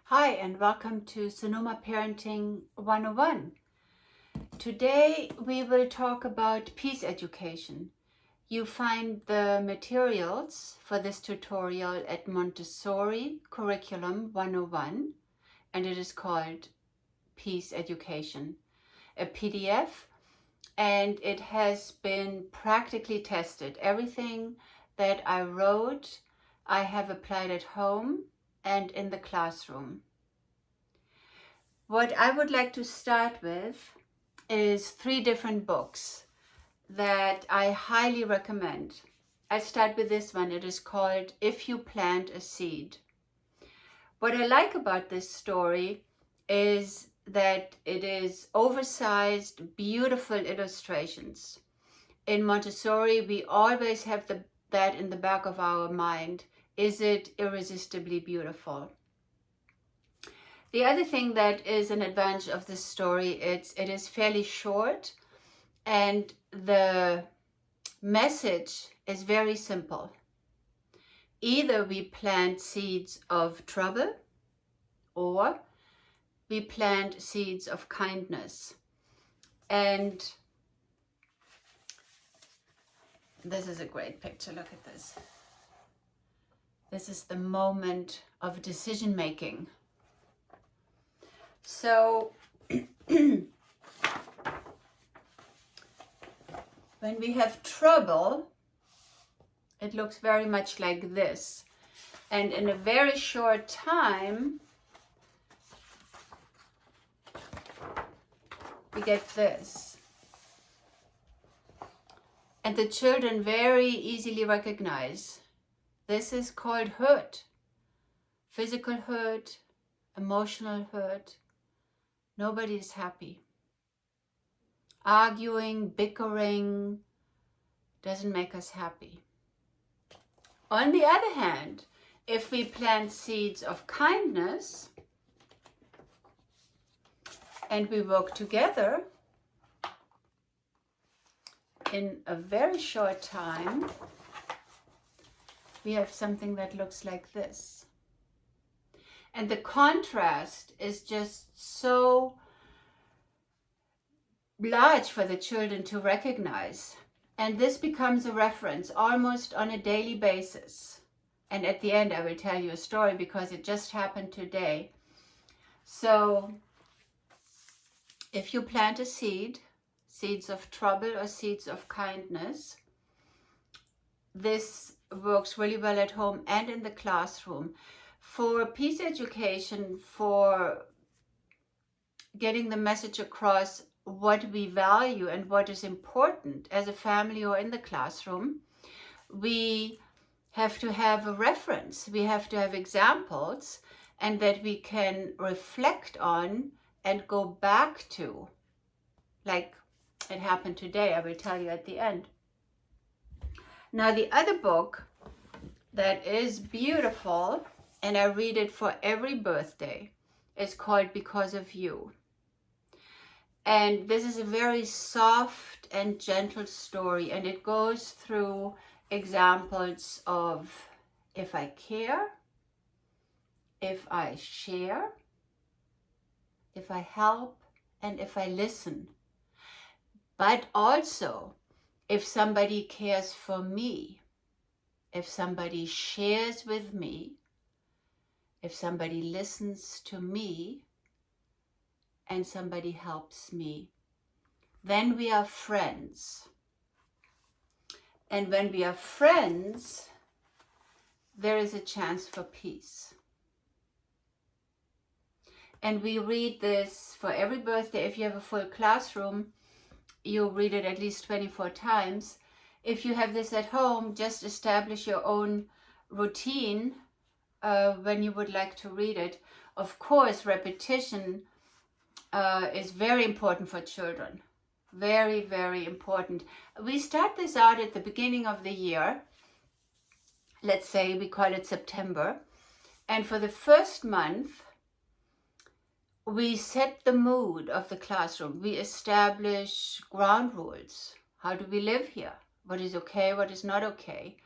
Hi and welcome to Sonoma Parenting 101. Today we will talk about peace education. You find the materials for this tutorial at Montessori Curriculum 101 and it is called Peace Education, a PDF, and it has been practically tested. Everything that I wrote I have applied at home and in the classroom. What I would like to start with is 3 different books that I highly recommend. I start with this one. It is called If You Plant a Seed. What I like about this story is that it is oversized, beautiful illustrations. In Montessori, we always have that in the back of our mind. Is it irresistibly beautiful? The other thing that is an advantage of this story, it is fairly short and the message is very simple. Either we plant seeds of trouble or we plant seeds of kindness. And this is a great picture. Look at this. This is the moment of decision making. So when we have trouble, it looks very much like this. And in a very short time, we get this. And the children very easily recognize this is called hurt. Physical hurt, emotional hurt. Nobody is happy. Arguing, bickering doesn't make us happy. On the other hand, if we plant seeds of kindness and we work together, in a very short time, we have something that looks like this. And the contrast is just so large for the children to recognize. And this becomes a reference almost on a daily basis. And at the end, I will tell you a story because it just happened today. So if you plant a seed, seeds of trouble or seeds of kindness, this works really well at home and in the classroom. For peace education, for getting the message across what we value and what is important as a family or in the classroom, we have to have a reference. We have to have examples and that we can reflect on and go back to. Like it happened today, I will tell you at the end. Now the other book that is beautiful, and I read it for every birthday, is called Because of You. And this is a very soft and gentle story, and it goes through examples of if I care, if I share, if I help, and if I listen. But also, if somebody cares for me, if somebody shares with me, if somebody listens to me, and somebody helps me, then we are friends. And when we are friends, there is a chance for peace. And we read this for every birthday. If you have a full classroom, you read it at least 24 times. If you have this at home, just establish your own routine when you would like to read it. Of course, repetition is very important for children. Very, very important. We start this out at the beginning of the year. Let's say we call it September. And for the first month, we set the mood of the classroom. We establish ground rules. How do we live here? What is okay? What is not okay?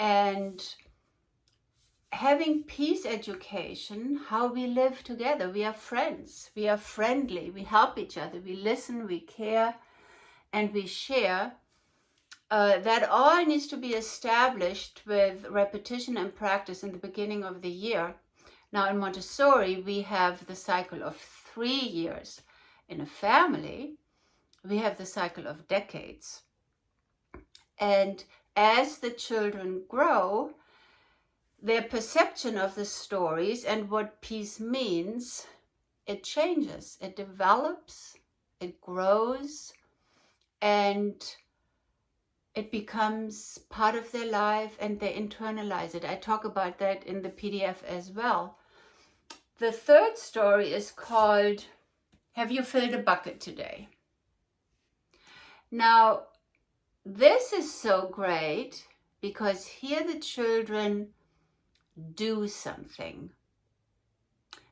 And having peace education, how we live together. We are friends, we are friendly, we help each other, we listen, we care, and we share. That all needs to be established with repetition and practice in the beginning of the year. Now in Montessori, we have the cycle of 3 years. In a family, we have the cycle of decades. And as the children grow, their perception of the stories and what peace means, it changes, it develops, it grows, and it becomes part of their life and they internalize it. I talk about that in the PDF as well. The third story is called, Have You Filled a Bucket Today? Now, this is so great because here the children do something.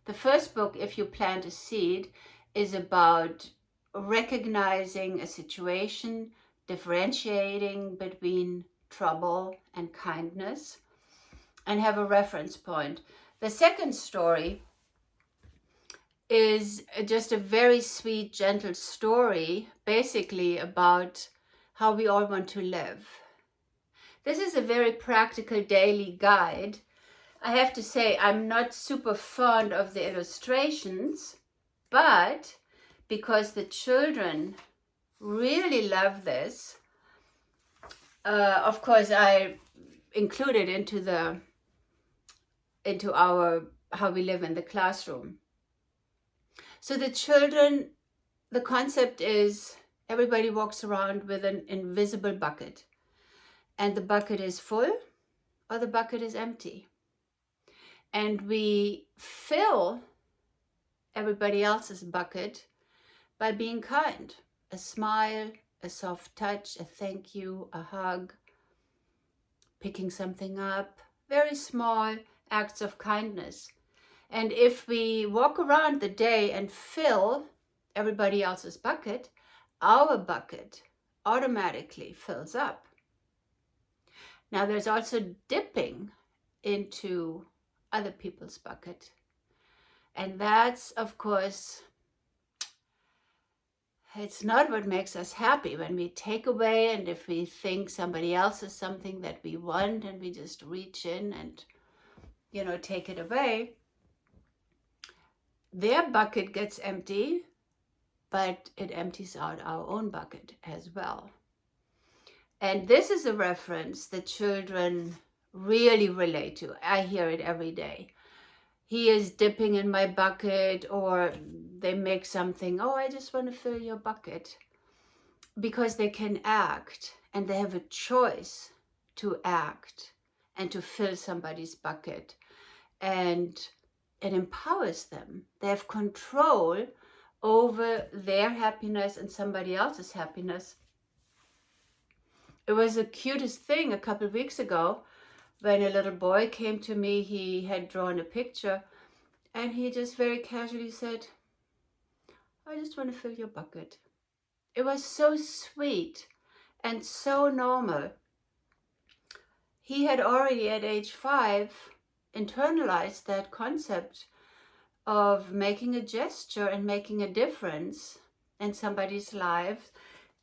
The first book, If You Plant a Seed, is about recognizing a situation, differentiating between trouble and kindness, and have a reference point. The second story is just a very sweet, gentle story, basically about how we all want to live. This is a very practical daily guide. I have to say, I'm not super fond of the illustrations, but because the children really love this, of course, I include it into our how we live in the classroom. So the children, the concept is everybody walks around with an invisible bucket, and the bucket is full or the bucket is empty. And we fill everybody else's bucket by being kind. A smile, a soft touch, a thank you, a hug, picking something up, very small acts of kindness. And if we walk around the day and fill everybody else's bucket, our bucket automatically fills up. Now there's also dipping into other people's bucket. And that's, of course, it's not what makes us happy when we take away, and if we think somebody else is something that we want and we just reach in and, take it away. Their bucket gets empty, but it empties out our own bucket as well. And this is a reference that children really relate to. I hear it every day. He is dipping in my bucket, or they make something, oh, I just want to fill your bucket. Because they can act and they have a choice to act and to fill somebody's bucket. And it empowers them. They have control over their happiness and somebody else's happiness. It was the cutest thing a couple of weeks ago when a little boy came to me. He had drawn a picture and he just very casually said, I just want to fill your bucket. It was so sweet and so normal. He had already at age 5 internalized that concept of making a gesture and making a difference in somebody's life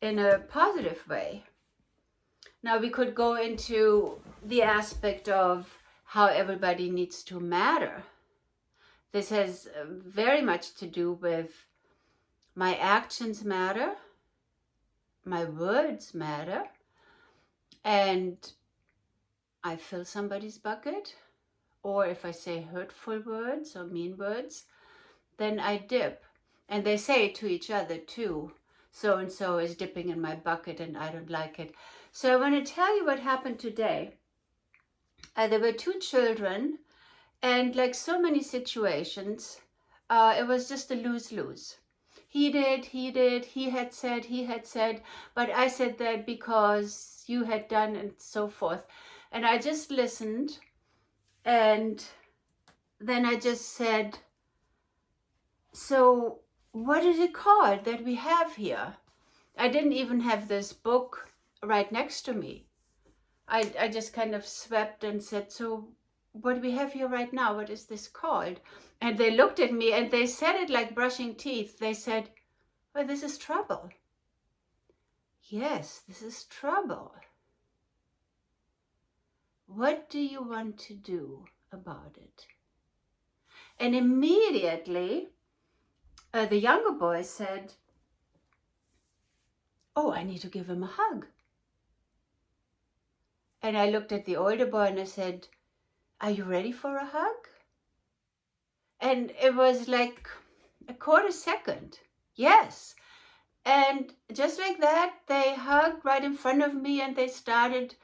in a positive way. Now we could go into the aspect of how everybody needs to matter. This has very much to do with my actions matter, my words matter, and I fill somebody's bucket. Or if I say hurtful words or mean words, then I dip. And they say it to each other too. So-and-so is dipping in my bucket and I don't like it. So I want to tell you what happened today. There were 2 children, and like so many situations, it was just a lose-lose. He had said, but I said that because you had done, and so forth. And I just listened, and then I just said, so what is it called that we have here? I didn't even have this book right next to me. I just kind of swept and said, so what we have here right now, what is this called? And they looked at me and they said it like brushing teeth. They said, well, this is trouble. Yes, this is trouble. What do you want to do about it? And immediately, the younger boy said, oh, I need to give him a hug. And I looked at the older boy and I said, are you ready for a hug? And it was like a quarter second. Yes. And just like that, they hugged right in front of me and they started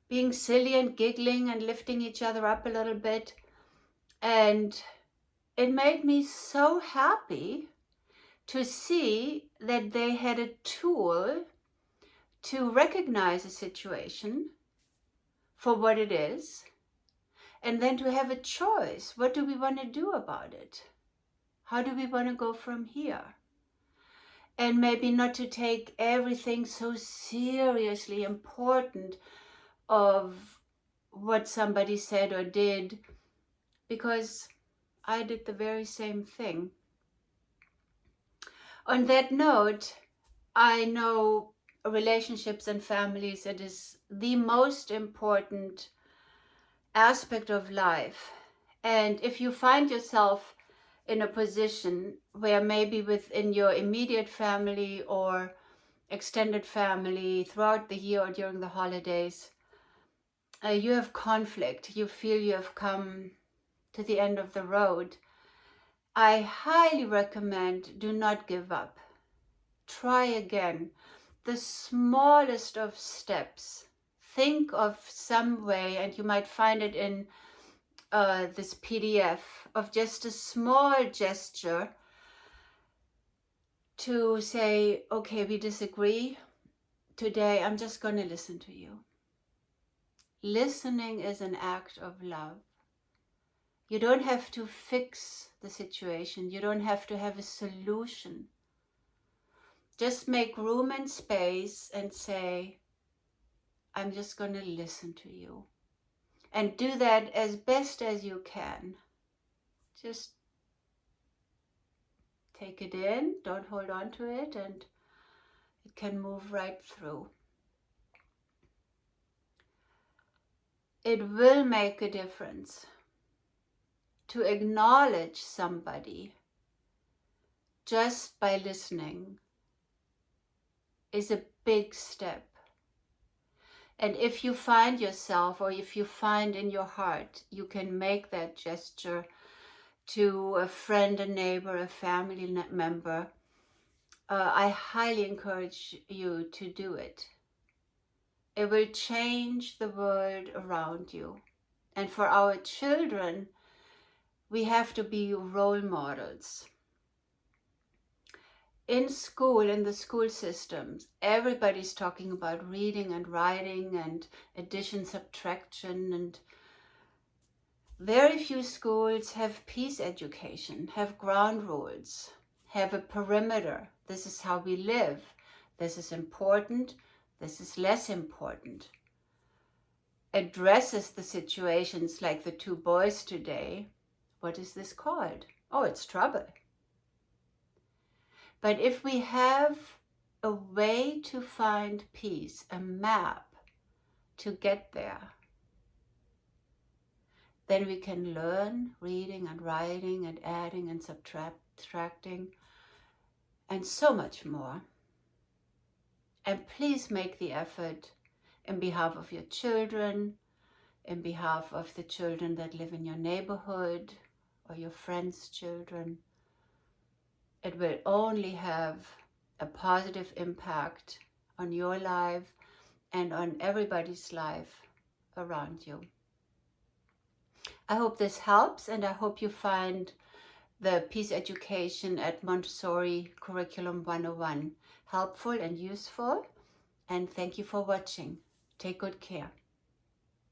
being silly and giggling and lifting each other up a little bit. And it made me so happy to see that they had a tool to recognize a situation for what it is, and then to have a choice. What do we want to do about it? How do we want to go from here? And maybe not to take everything so seriously important of what somebody said or did, because I did the very same thing. On that note, I know relationships and families, it is the most important aspect of life. And if you find yourself in a position where maybe within your immediate family or extended family throughout the year or during the holidays, you have conflict, you feel you have come to the end of the road, I highly recommend do not give up. Try again. The smallest of steps. Think of some way, and you might find it in this PDF, of just a small gesture to say, okay, we disagree. Today, I'm just going to listen to you. Listening is an act of love. You don't have to fix the situation. You don't have to have a solution. Just make room and space and say, I'm just going to listen to you. And do that as best as you can. Just take it in, don't hold on to it, and it can move right through. It will make a difference to acknowledge somebody just by listening is a big step. And if you find yourself, or if you find in your heart, you can make that gesture to a friend, a neighbor, a family member, I highly encourage you to do it. It will change the world around you. And for our children, we have to be role models. In school, in the school systems, everybody's talking about reading and writing and addition, subtraction, and very few schools have peace education, have ground rules, have a perimeter. This is how we live. This is important. This is less important. Addresses the situations like the two boys today. What is this called? Oh, it's trouble. But if we have a way to find peace, a map to get there, then we can learn reading and writing and adding and subtracting and so much more. And please make the effort in behalf of your children, in behalf of the children that live in your neighborhood or your friends' children. It will only have a positive impact on your life and on everybody's life around you. I hope this helps, and I hope you find the peace education at Montessori Curriculum 101 helpful and useful. And thank you for watching. Take good care.